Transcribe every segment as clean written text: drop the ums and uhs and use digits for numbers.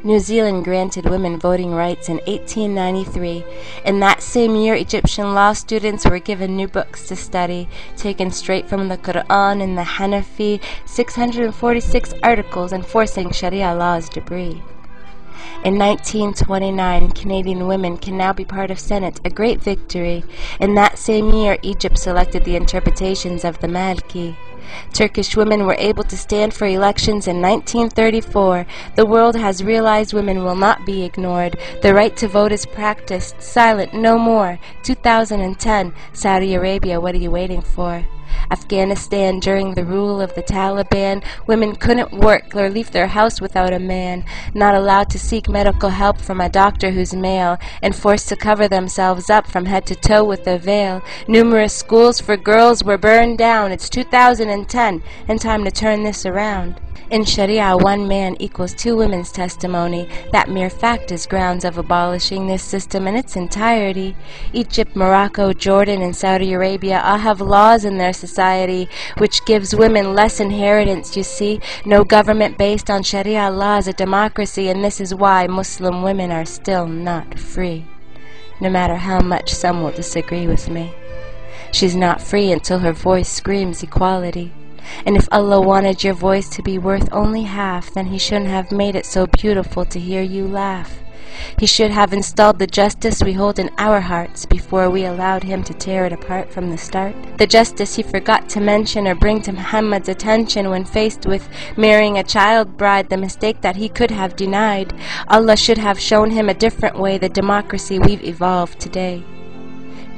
New Zealand granted women voting rights in 1893. In that same year, Egyptian law students were given new books to study, taken straight from the Quran and the Hanafi, 646 articles enforcing Sharia law's debris. In 1929, Canadian women can now be part of Senate, a great victory. In that same year, Egypt selected the interpretations of the Maliki. Turkish women were able to stand for elections in 1934. The world has realized women will not be ignored. The right to vote is practiced. Silent no more. 2010. Saudi Arabia, what are you waiting for? Afghanistan, during the rule of the Taliban, women couldn't work or leave their house without a man, not allowed to seek medical help from a doctor who's male, and forced to cover themselves up from head to toe with a veil. Numerous schools for girls were burned down. It's 2010, and time to turn this around. In Sharia, one man equals two women's testimony. That mere fact is grounds of abolishing this system in its entirety. Egypt, Morocco, Jordan, and Saudi Arabia all have laws in their society which gives women less inheritance, you see. No government based on Sharia law is a democracy, and this is why Muslim women are still not free. No matter how much some will disagree with me. She's not free until her voice screams equality. And if Allah wanted your voice to be worth only half, then He shouldn't have made it so beautiful to hear you laugh. He should have installed the justice we hold in our hearts before we allowed Him to tear it apart from the start. The justice He forgot to mention or bring to Muhammad's attention when faced with marrying a child bride, the mistake that He could have denied. Allah should have shown him a different way, the democracy we've evolved today.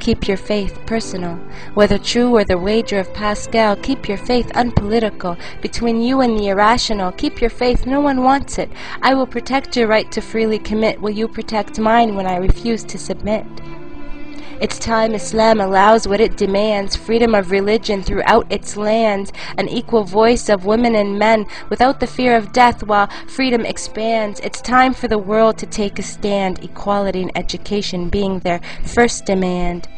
Keep your faith personal. Whether true or the wager of Pascal, keep your faith unpolitical. Between you and the irrational, keep your faith, no one wants it. I will protect your right to freely commit. Will you protect mine when I refuse to submit? It's time Islam allows what it demands, freedom of religion throughout its lands, an equal voice of women and men without the fear of death while freedom expands. It's time for the world to take a stand, equality and education being their first demand.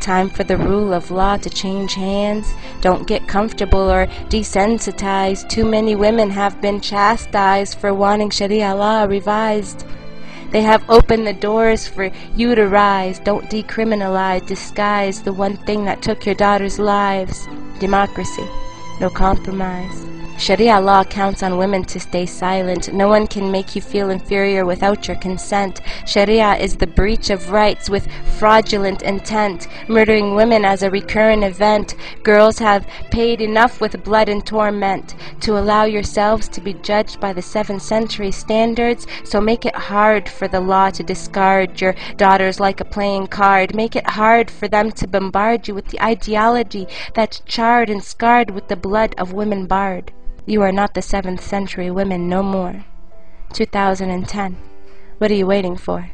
Time for the rule of law to change hands. Don't get comfortable or desensitized. Too many women have been chastised for wanting Sharia law revised. They have opened the doors for you to rise. Don't decriminalize, disguise the one thing that took your daughters' lives. Democracy, no compromise. Sharia law counts on women to stay silent. No one can make you feel inferior without your consent. Sharia is the breach of rights with fraudulent intent, murdering women as a recurrent event. Girls have paid enough with blood and torment to allow yourselves to be judged by the 7th century standards, so make it hard for the law to discard your daughters like a playing card. Make it hard for them to bombard you with the ideology that's charred and scarred with the blood of women barred. You are not the 7th century women no more. 2010. What are you waiting for?